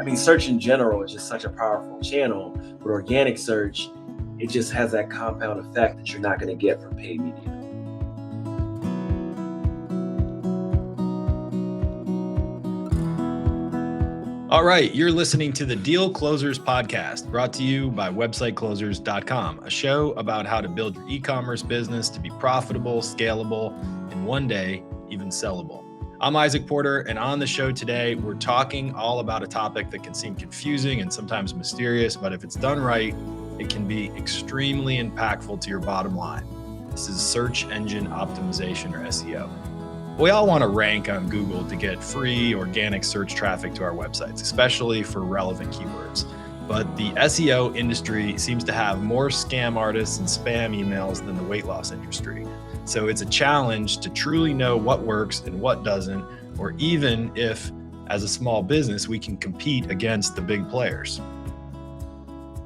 I mean, search in general is just such a powerful channel, but organic search, it just has that compound effect that you're not going to get from paid media. All right, you're listening to the Deal Closers podcast, brought to you by websiteclosers.com, a show about how to build your e-commerce business to be profitable, scalable, and one day even sellable. I'm Izach Porter, and on the show today, we're talking all about a topic that can seem confusing and sometimes mysterious, but if it's done right, it can be extremely impactful to your bottom line. This is search engine optimization, or SEO. We all want to rank on Google to get free organic search traffic to our websites, especially for relevant keywords. But the SEO industry seems to have more scam artists and spam emails than the weight loss industry. So it's a challenge to truly know what works and what doesn't, or even if, as a small business, we can compete against the big players.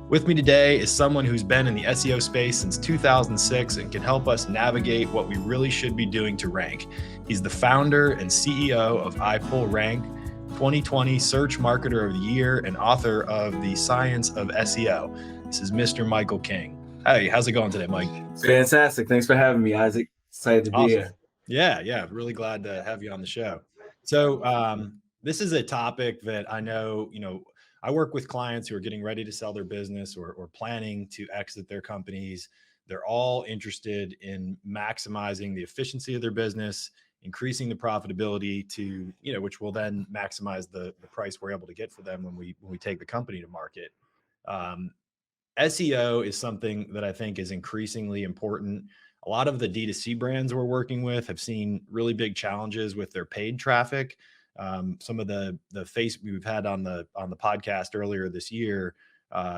With me today is someone who's been in the SEO space since 2006 and can help us navigate what we really should be doing to rank. He's the founder and CEO of iPullRank, 2020 Search Marketer of the Year, and author of The Science of SEO. This is Mr. Michael King. Hey, how's it going today, Mike? Fantastic. Thanks for having me, Izach. Excited to be here. Yeah. Really glad to have you on the show. So this is a topic that I know, I work with clients who are getting ready to sell their business or planning to exit their companies. They're all interested in maximizing the efficiency of their business, increasing the profitability to, which will then maximize the price we're able to get for them when we take the company to market. SEO is something that I think is increasingly important. A lot of the D2C brands we're working with have seen really big challenges with their paid traffic. Some of the face we've had on the podcast earlier this year,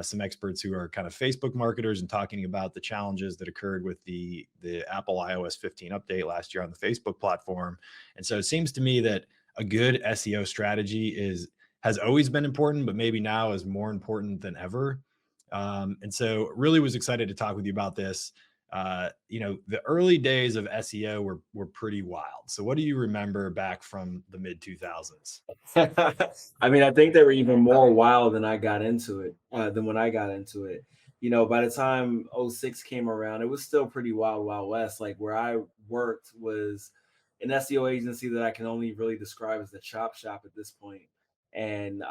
some experts who are kind of Facebook marketers and talking about the challenges that occurred with the Apple iOS 15 update last year on the Facebook platform. And so it seems to me that a good SEO strategy has always been important, but maybe now is more important than ever. And so really was excited to talk with you about this. The early days of SEO were pretty wild. So what do you remember back from the mid 2000s? I mean, I think they were even more wild than I got into it, than when I got into it. By the time 06 came around, it was still pretty wild west. Like where I worked was an SEO agency that I can only really describe as the chop shop at this point. And,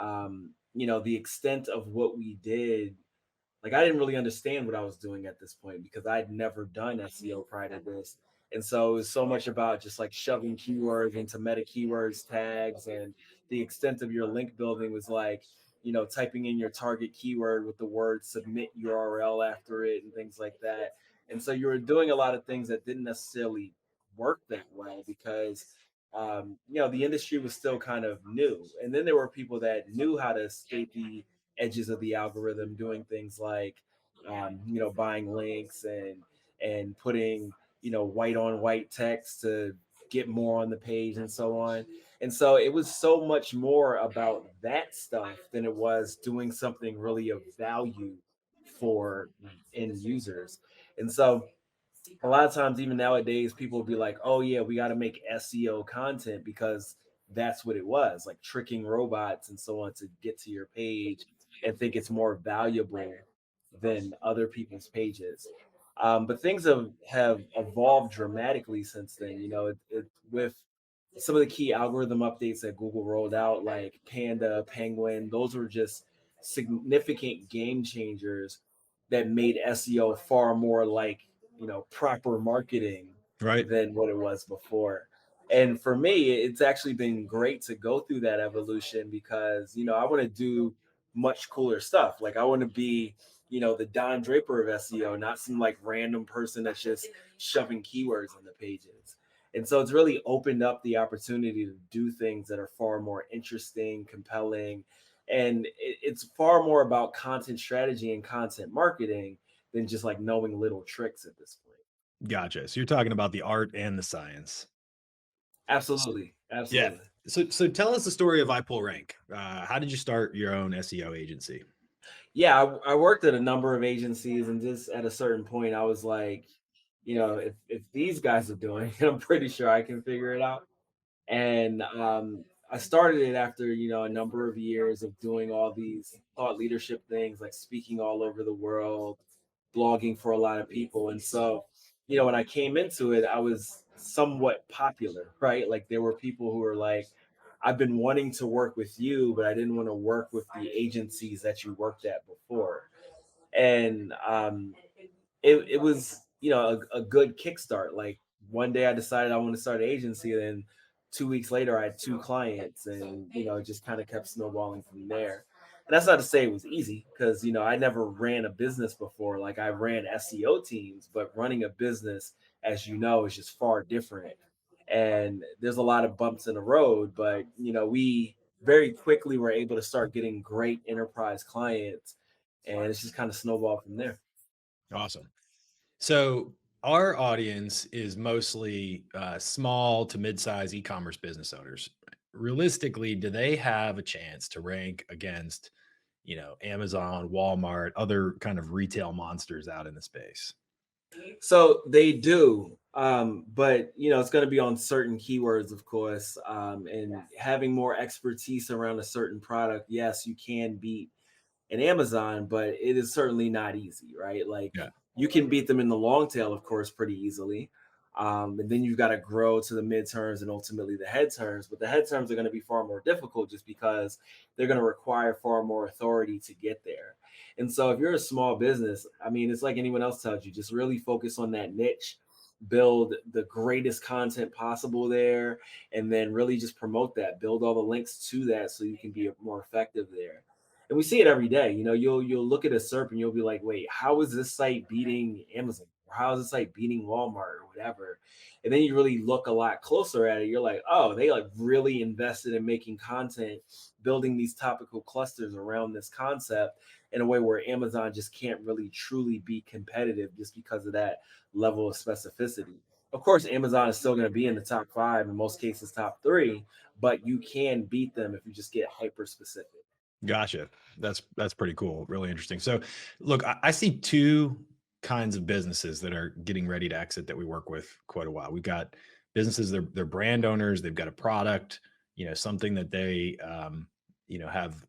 the extent of what we did, like I didn't really understand what I was doing at this point because I'd never done SEO prior to this. And so it was so much about just like shoving keywords into meta keywords tags, and the extent of your link building was like, typing in your target keyword with the word submit URL after it and things like that. And so you were doing a lot of things that didn't necessarily work that well because the industry was still kind of new. And then there were people that knew how to skate the edges of the algorithm, doing things like buying links and putting white on white text to get more on the page and so on. And so it was so much more about that stuff than it was doing something really of value for end users. And so a lot of times, even nowadays, people will be like, oh yeah, we got to make SEO content because that's what it was, like tricking robots and so on to get to your page and think it's more valuable than other people's pages. But things have evolved dramatically since then. With some of the key algorithm updates that Google rolled out, like Panda, Penguin, those were just significant game changers that made SEO far more like proper marketing Right. than what it was before. And for me, it's actually been great to go through that evolution because I want to do much cooler stuff. Like I want to be the Don Draper of SEO, not some like random person that's just shoving keywords on the pages. And so it's really opened up the opportunity to do things that are far more interesting, compelling, and it's far more about content strategy and content marketing than just like knowing little tricks at this point. Gotcha. So you're talking about the art and the science. Absolutely. Yeah. So tell us the story of iPullRank. How did you start your own SEO agency? Yeah, I worked at a number of agencies, and just at a certain point, I was like, if these guys are doing it, I'm pretty sure I can figure it out. And I started it after, a number of years of doing all these thought leadership things, like speaking all over the world, blogging for a lot of people. And so, when I came into it, I was somewhat popular, right? Like there were people who were like, I've been wanting to work with you, but I didn't want to work with the agencies that you worked at before. And it was a good kickstart. Like one day I decided I want to start an agency, and then 2 weeks later I had two clients, and it just kind of kept snowballing from there. And that's not to say it was easy, because I never ran a business before. Like I ran SEO teams, but running a business, as is just far different. And there's a lot of bumps in the road, but we very quickly were able to start getting great enterprise clients, and it's just kind of snowballed from there. Awesome. So our audience is mostly small to mid-size e-commerce business owners. Realistically, do they have a chance to rank against, Amazon, Walmart, other kind of retail monsters out in the space? So they do, but it's going to be on certain keywords, of course, and having more expertise around a certain product. Yes, you can beat an Amazon, but it is certainly not easy, right? Like Yeah. you can beat them in the long tail, of course, pretty easily. And then you've got to grow to the mid terms and ultimately the head terms. But the head terms are going to be far more difficult, just because they're going to require far more authority to get there. And so if you're a small business, I mean, it's like anyone else tells you, just really focus on that niche, build the greatest content possible there, and then really just promote that, build all the links to that so you can be more effective there. And we see it every day. You'll look at a SERP and you'll be like, wait, how is this site beating Amazon? Or how is this site beating Walmart or whatever? And then you really look a lot closer at it. You're like, oh, they like really invested in making content, building these topical clusters around this concept in a way where Amazon just can't really truly be competitive just because of that level of specificity. Of course, Amazon is still going to be in the top five, in most cases, top three, but you can beat them if you just get hyper specific. Gotcha. That's pretty cool. Really interesting. So, look, I see two kinds of businesses that are getting ready to exit that we work with quite a while. We've got businesses, they're brand owners, they've got a product, something that they have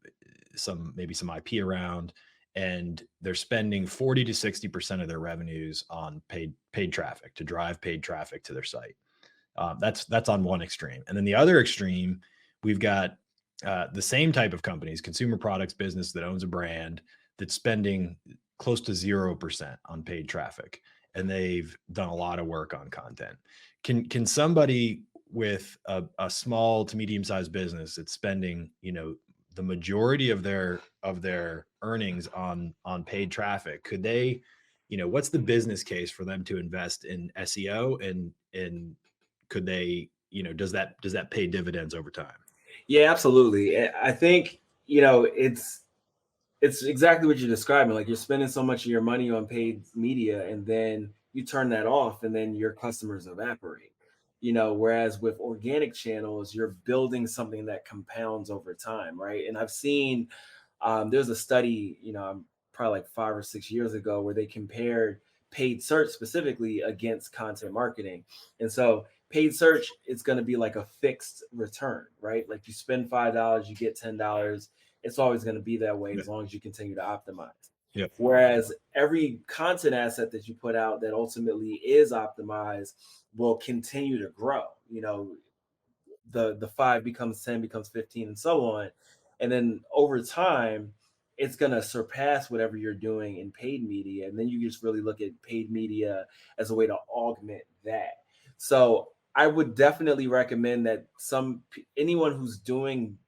maybe some IP around, and they're spending 40 to 60% of their revenues on paid traffic to drive paid traffic to their site. That's on one extreme. And then the other extreme, we've got the same type of companies, consumer products business that owns a brand that's spending close to 0% on paid traffic, and they've done a lot of work on content. Can somebody with a small to medium sized business that's spending, the majority of their earnings on paid traffic, could they, what's the business case for them to invest in SEO, and could they, does that pay dividends over time? Yeah, absolutely. I think, it's exactly what you're describing. Like you're spending so much of your money on paid media, and then you turn that off, and then your customers evaporate. Whereas with organic channels, you're building something that compounds over time, right? And I've seen there's a study, probably like 5 or 6 years ago, where they compared paid search specifically against content marketing. And so paid search, it's going to be like a fixed return, right? Like you spend $5, you get $10. It's always going to be that way Yeah. as long as you continue to optimize. Yep. Whereas every content asset that you put out that ultimately is optimized will continue to grow. The 5 becomes 10, becomes 15, and so on. And then over time, it's going to surpass whatever you're doing in paid media. And then you just really look at paid media as a way to augment that. So I would definitely recommend that anyone who's doing,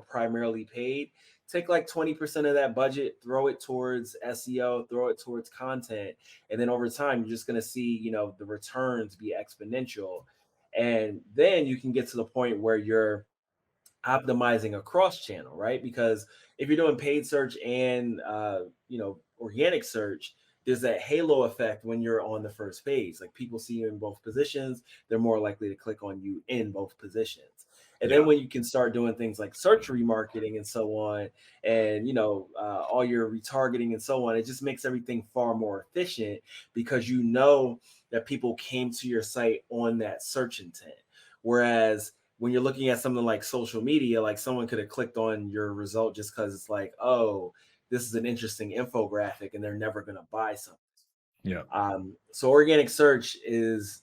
primarily paid, take like 20% of that budget, throw it towards SEO, throw it towards content. And then over time, you're just going to see, the returns be exponential. And then you can get to the point where you're optimizing across channel, right? Because if you're doing paid search and organic search, there's that halo effect when you're on the first page. Like people see you in both positions, they're more likely to click on you in both positions. And then Yeah. when you can start doing things like search remarketing and so on, and all your retargeting and so on, it just makes everything far more efficient, because that people came to your site on that search intent. Whereas when you're looking at something like social media, like someone could have clicked on your result just because it's like, oh, this is an interesting infographic, and they're never going to buy something. Yeah. So organic search is,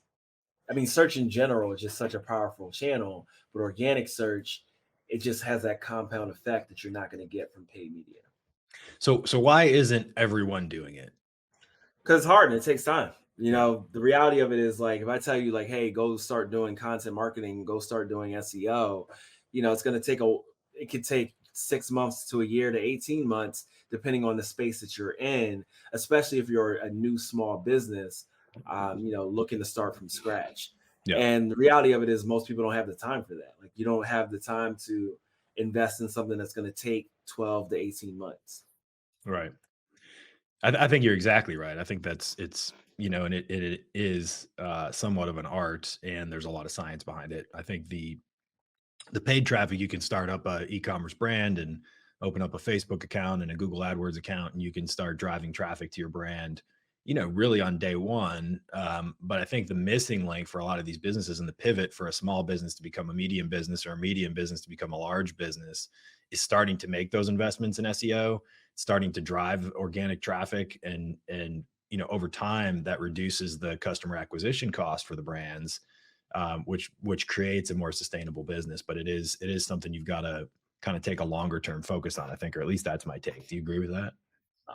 I mean, search in general is just such a powerful channel, but organic search, it just has that compound effect that you're not going to get from paid media. So why isn't everyone doing it? Because it's hard and it takes time. Yeah. The reality of it is, like, if I tell you, like, hey, go start doing content marketing, go start doing SEO, it's going to it could take 6 months to a year to 18 months, depending on the space that you're in, especially if you're a new small business, looking to start from scratch. Yeah. And the reality of it is, most people don't have the time for that. Like, you don't have the time to invest in something that's going to take 12 to 18 months. Right. I think you're exactly right. I think it's, and it is somewhat of an art, and there's a lot of science behind it. I think the paid traffic, you can start up a e-commerce brand and open up a Facebook account and a Google AdWords account, and you can start driving traffic to your brand, really on day one. But I think the missing link for a lot of these businesses, and the pivot for a small business to become a medium business, or a medium business to become a large business, is starting to make those investments in SEO, starting to drive organic traffic, and over time that reduces the customer acquisition cost for the brands, which creates a more sustainable business. But it is something you've got to kind of take a longer term focus on, I think, or at least that's my take. Do you agree with that?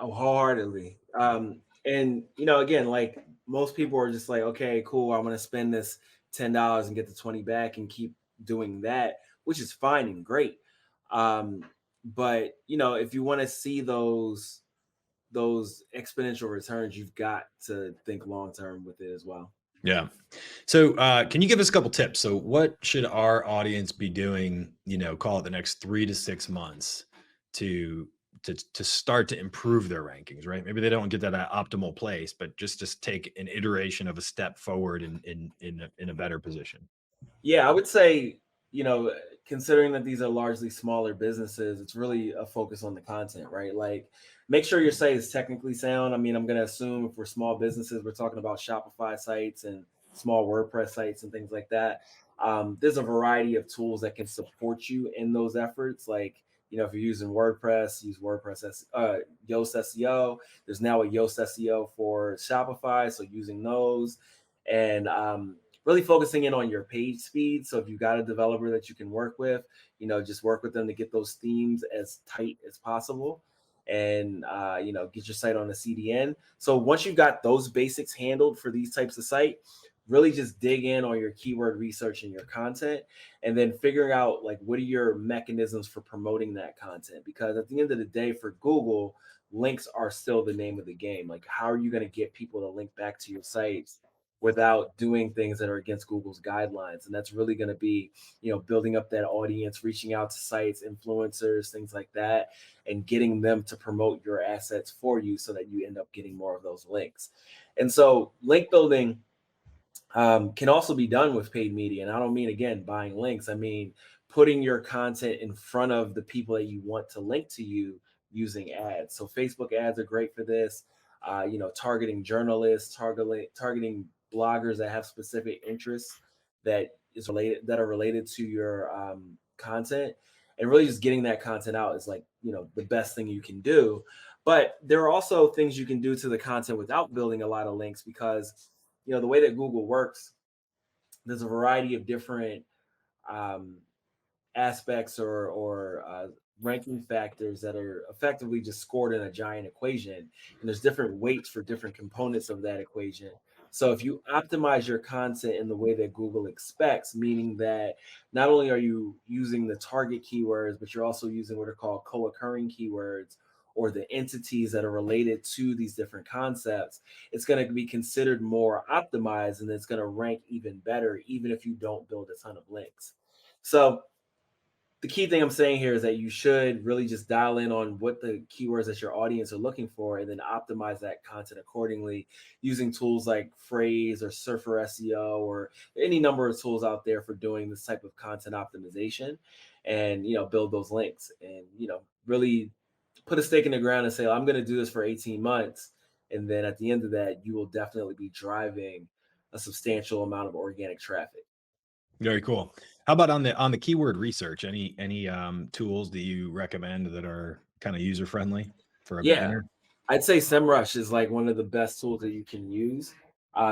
Oh, wholeheartedly. And again, like, most people are just like, okay, cool, I'm gonna spend this $10 and get the 20 back and keep doing that, which is fine and great. But if you want to see those exponential returns, you've got to think long term with it as well. Yeah. So, can you give us a couple tips? So, what should our audience be doing? Call it the next 3 to 6 months to to start to improve their rankings. Right? Maybe they don't get that at optimal place, but just take an iteration of a step forward in a better position. Yeah, I would say, considering that these are largely smaller businesses, it's really a focus on the content, right? Like, make sure your site is technically sound. I mean, I'm going to assume if we're small businesses, we're talking about Shopify sites and small WordPress sites and things like that. There's a variety of tools that can support you in those efforts. Like, if you're using WordPress, use Yoast SEO. There's now a Yoast SEO for Shopify, so using those. And really focusing in on your page speed. So if you got a developer that you can work with, just work with them to get those themes as tight as possible, and get your site on the CDN. So once you've got those basics handled for these types of site, really just dig in on your keyword research and your content, and then figuring out, like, what are your mechanisms for promoting that content. Because at the end of the day, for Google, links are still the name of the game. Like, how are you going to get people to link back to your sites without doing things that are against Google's guidelines? And that's really going to be, building up that audience, reaching out to sites, influencers, things like that, and getting them to promote your assets for you so that you end up getting more of those links. And so link building can also be done with paid media. And I don't mean, again, buying links. I mean, putting your content in front of the people that you want to link to you using ads. So Facebook ads are great for this. Targeting journalists, targeting bloggers that have specific interests that are related to your content, and really just getting that content out is, like, the best thing you can do. But there are also things you can do to the content without building a lot of links, because the way that Google works, there's a variety of different um, aspects or ranking factors that are effectively just scored in a giant equation, and there's different weights for different components of that equation. So if you optimize your content in the way that Google expects, meaning that not only are you using the target keywords, but you're also using what are called co-occurring keywords, or the entities that are related to these different concepts, it's going to be considered more optimized, and it's going to rank even better, even if you don't build a ton of links. So the key thing I'm saying here is that you should really just dial in on what the keywords that your audience are looking for, and then optimize that content accordingly using tools like Phrase or Surfer SEO, or any number of tools out there for doing this type of content optimization, and build those links, and really put a stake in the ground and say, I'm going to do this for 18 months. And then at the end of that, you will definitely be driving a substantial amount of organic traffic. Very cool. How about on the keyword research? Any tools that you recommend that are kind of user friendly for a Yeah, beginner? I'd say SEMrush is like one of the best tools that you can use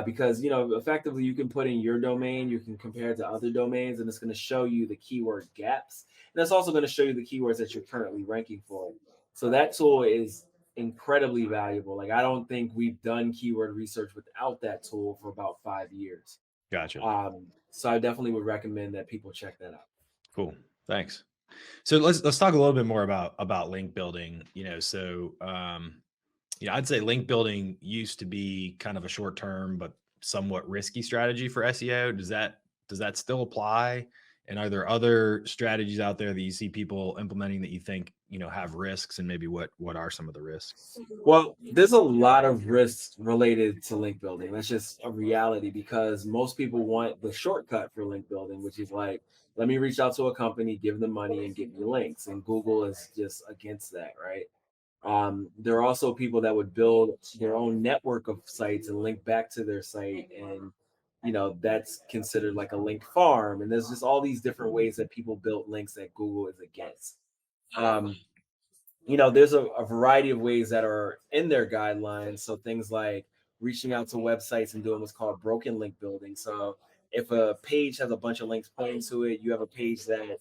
because effectively you can put in your domain, you can compare it to other domains, and it's going to show you the keyword gaps, and it's also going to show you the keywords that you're currently ranking for. So that tool is incredibly valuable. Like I don't think we've done keyword research without that tool for about 5 years. Gotcha. So I definitely would recommend that people check that out. Cool. Thanks. So let's talk a little bit more about link building. I'd say link building used to be kind of a short term but somewhat risky strategy for SEO. Does that still apply? And are there other strategies out there that you see people implementing that you think have risks, and maybe what are some of the risks? Well, there's a lot of risks related to link building. That's just a reality because most people want the shortcut for link building, which is like, let me reach out to a company, give them money, and get me links. And Google is just against that, right? There are also people that would build their own network of sites and link back to their site. And, that's considered like a link farm. And there's just all these different ways that people build links that Google is against. Um, there's a variety of ways that are in their guidelines. So things like reaching out to websites and doing what's called broken link building. So if a page has a bunch of links pointing to it, you have a page that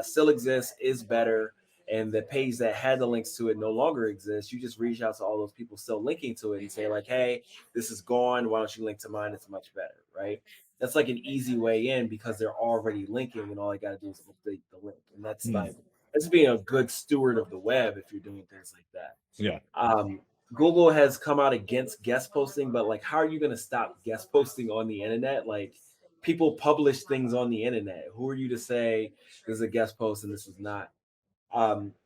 still exists, is better, and the page that had the links to it no longer exists. You just reach out to all those people still linking to it and say like, "Hey, this is gone. Why don't you link to mine? It's much better." Right? That's like an easy way in because they're already linking, and all I got to do is update the link, and Hmm. that's being a good steward of the web if you're doing things like that. Yeah. Um, Google has come out against guest posting, but like, how are you going to stop guest posting on the internet? Like, people publish things on the internet. Who are you to say this is a guest post and this is not?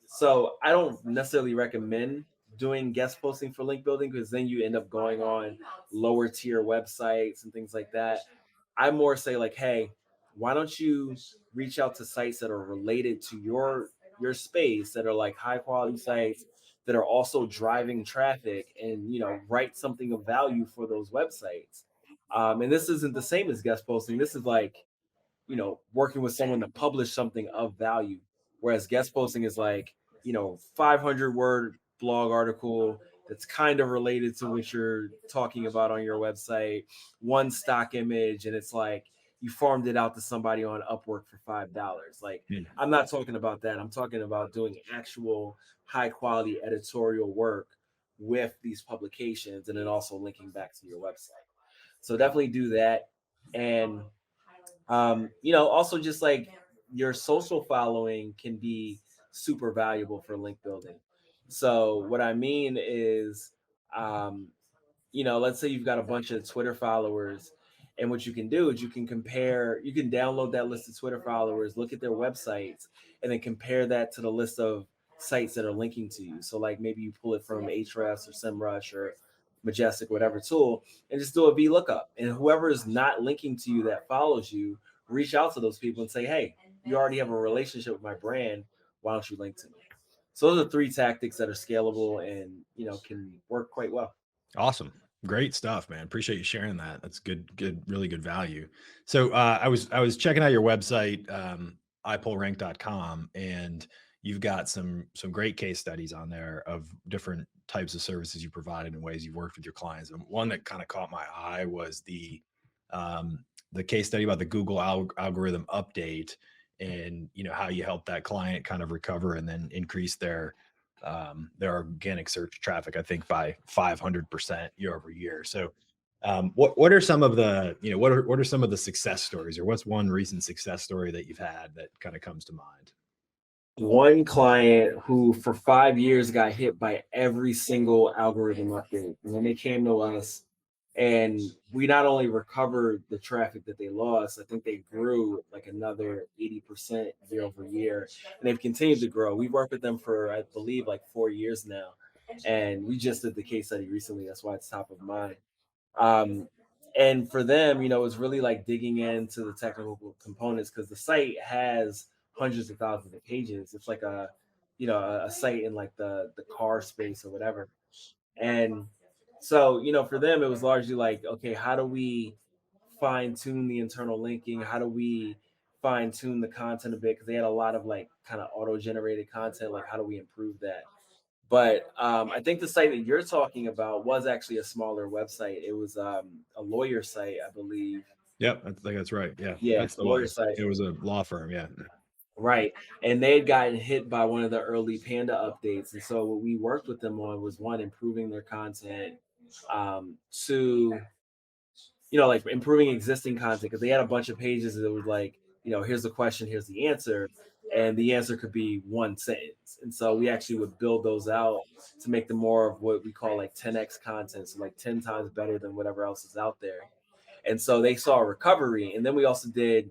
So I don't necessarily recommend doing guest posting for link building because then you end up going on lower tier websites and things like that. I more say like, hey, why don't you reach out to sites that are related to your space that are like high quality sites that are also driving traffic and write something of value for those websites. And this isn't the same as guest posting. This is like working with someone to publish something of value. Whereas guest posting is like, 500-word blog article that's kind of related to what you're talking about on your website, one stock image, and it's like you farmed it out to somebody on Upwork for $5. Like, Hmm. I'm not talking about that. I'm talking about doing actual high quality editorial work with these publications and then also linking back to your website. So definitely do that. And also just like your social following can be super valuable for link building. So what I mean is, um, let's say you've got a bunch of Twitter followers, and what you can do is you can download that list of Twitter followers, look at their websites, and then compare that to the list of sites that are linking to you. So like maybe you pull it from Ahrefs or SEMrush or Majestic, whatever tool, and just do a VLOOKUP. And whoever is not linking to you that follows you, reach out to those people and say, hey, you already have a relationship with my brand. Why don't you link to me? So those are three tactics that are scalable and can work quite well. Awesome. Great stuff, man. Appreciate you sharing that. That's good, really good value. So I was checking out your website, iPullRank.com, and you've got some great case studies on there of different types of services you provided and ways you've worked with your clients. And one that kind of caught my eye was the case study about the Google algorithm update, and how you help that client kind of recover and then increase their organic search traffic, I think, by 500% year over year. So, what are some of the what are some of the success stories, or what's one recent success story that you've had that kind of comes to mind? One client who for 5 years got hit by every single algorithm update. And then they came to us and we not only recovered the traffic that they lost, I think they grew like another 80% year over year. And they've continued to grow. We've worked with them for, I believe, like 4 years now. And we just did the case study recently. That's why it's top of mind. Um, and for them, it's really like digging into the technical components because the site has hundreds of thousands of pages. It's like a site in like the car space or whatever. And so, for them, it was largely like, okay, how do we fine tune the internal linking? How do we fine tune the content a bit? Because they had a lot of like kind of auto generated content. Like, how do we improve that? But I think the site that you're talking about was actually a smaller website. It was a lawyer site, I believe. Yep, I think that's right. Yeah, Yeah, that's the lawyer one. site. It was a law firm. Yeah. Right. And they had gotten hit by one of the early Panda updates. And so what we worked with them on was one, improving their content, two, like improving existing content because they had a bunch of pages that was like, here's the question, here's the answer. And the answer could be one sentence. And so we actually would build those out to make them more of what we call like 10x content. So like 10 times better than whatever else is out there. And so they saw a recovery. And then we also did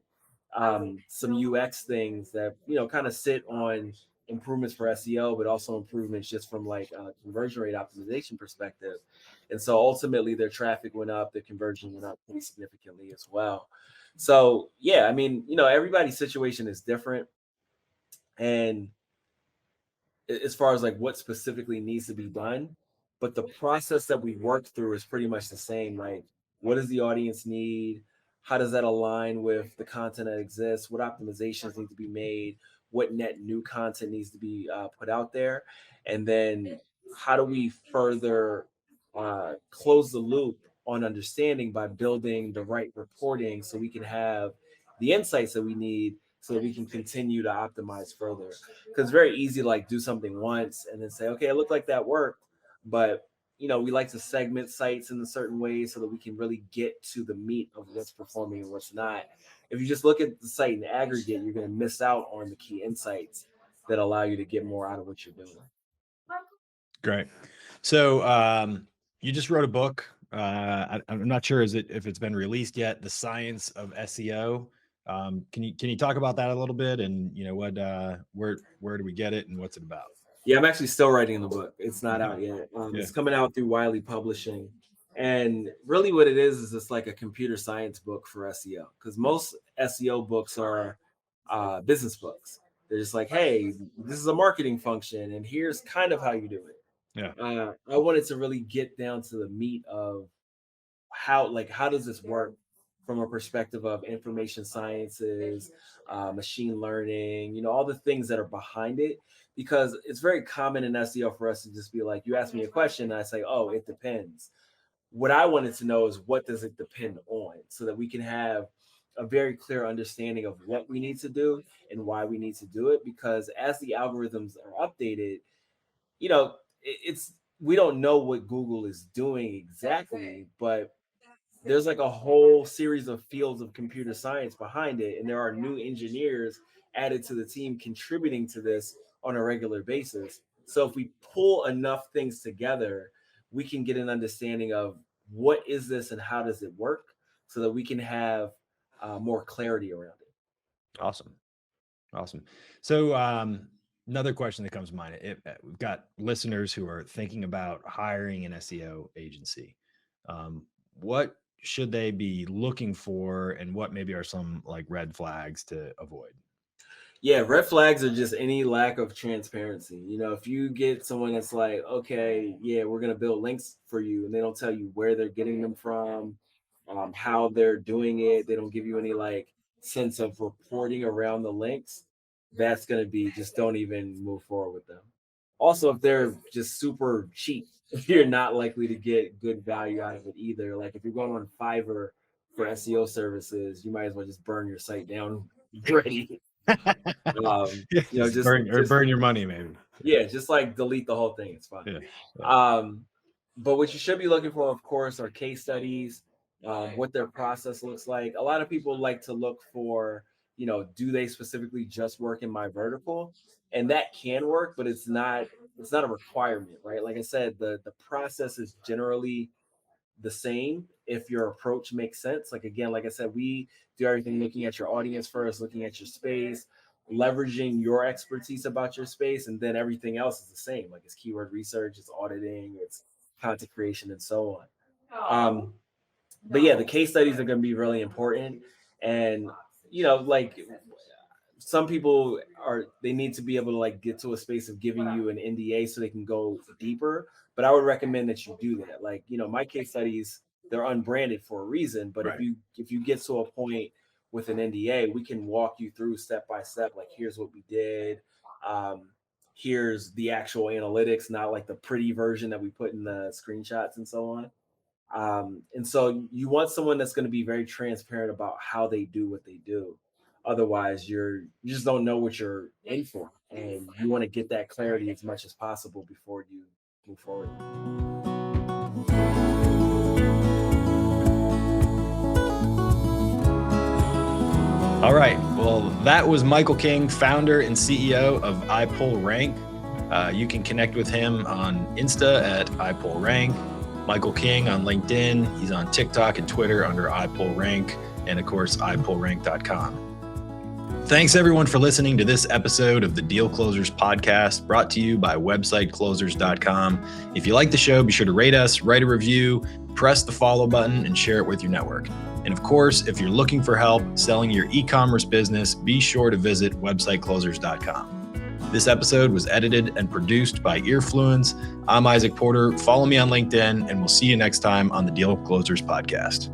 some UX things that kind of sit on improvements for SEO, but also improvements just from like a conversion rate optimization perspective. And so ultimately, their traffic went up, their conversion went up pretty significantly as well. So yeah, I mean, everybody's situation is different, and as far as like what specifically needs to be done, but the process that we work through is pretty much the same. Like, what does the audience need? How does that align with the content that exists? What optimizations need to be made? What net new content needs to be put out there? And then how do we further close the loop on understanding by building the right reporting so we can have the insights that we need so that we can continue to optimize further? Because it's very easy to like do something once and then say, okay, it looked like that worked, but we like to segment sites in a certain way so that we can really get to the meat of what's performing and what's not. If you just look at the site in aggregate, you're going to miss out on the key insights that allow you to get more out of what you're doing. Great. So you just wrote a book. I'm not sure if it's been released yet. The Science of SEO. Can you talk about that a little bit? And what where do we get it and what's it about? Yeah, I'm actually still writing the book. It's not out yet. Yeah. It's coming out through Wiley Publishing. And really what it is it's like a computer science book for SEO. Because most SEO books are business books. They're just like, hey, this is a marketing function, and here's kind of how you do it. Yeah. I wanted to really get down to the meat of how does this work from a perspective of information sciences, machine learning, all the things that are behind it, because it's very common in SEO for us to just be like, you ask me a question and I say, oh, it depends. What I wanted to know is, what does it depend on, so that we can have a very clear understanding of what we need to do and why we need to do it. Because as the algorithms are updated, it's we don't know what Google is doing exactly, but there's like a whole series of fields of computer science behind it, and there are new engineers added to the team contributing to this on a regular basis. So if we pull enough things together, we can get an understanding of what is this and how does it work, so that we can have more clarity around it. Awesome. So another question that comes to mind, we've got listeners who are thinking about hiring an SEO agency. What should they be looking for, and what maybe are some like red flags to avoid? Yeah, red flags are just any lack of transparency. If you get someone that's like, okay, yeah, we're gonna build links for you, and they don't tell you where they're getting them from, how they're doing it, they don't give you any like sense of reporting around the links, that's gonna be, just don't even move forward with them. Also, if they're just super cheap, you're not likely to get good value out of it either. Like if you're going on Fiverr for SEO services, you might as well just burn your site down ready. Burn your money, maybe. Yeah, just like delete the whole thing. It's fine. Yeah. But what you should be looking for, of course, are case studies, what their process looks like. A lot of people like to look for, do they specifically just work in my vertical? And that can work, but it's not a requirement, right? Like I said, the process is generally the same if your approach makes sense. Like again, like I said, we do everything looking at your audience first, looking at your space, leveraging your expertise about your space, and then everything else is the same. Like it's keyword research, it's auditing, it's content creation, and so on. But yeah, the case studies are going to be really important. And like some people they need to be able to like get to a space of giving you an NDA so they can go deeper. But I would recommend that you do that. Like, my case studies they're unbranded for a reason. But Right. if you get to a point with an NDA, we can walk you through step by step, like here's what we did. Here's the actual analytics, not like the pretty version that we put in the screenshots and so on. And so you want someone that's going to be very transparent about how they do what they do. Otherwise, you just don't know what you're in for, and you want to get that clarity as much as possible before you move forward. All right. Well, that was Michael King, founder and CEO of iPullRank. You can connect with him on Insta at iPullRank. Michael King on LinkedIn. He's on TikTok and Twitter under iPullRank, and of course, iPullRank.com. Thanks everyone for listening to this episode of the Deal Closers podcast, brought to you by websiteclosers.com. If you like the show, be sure to rate us, write a review, press the follow button, and share it with your network. And of course, if you're looking for help selling your e-commerce business, be sure to visit websiteclosers.com. This episode was edited and produced by Earfluence. I'm Izach Porter. Follow me on LinkedIn, and we'll see you next time on the Deal Closers podcast.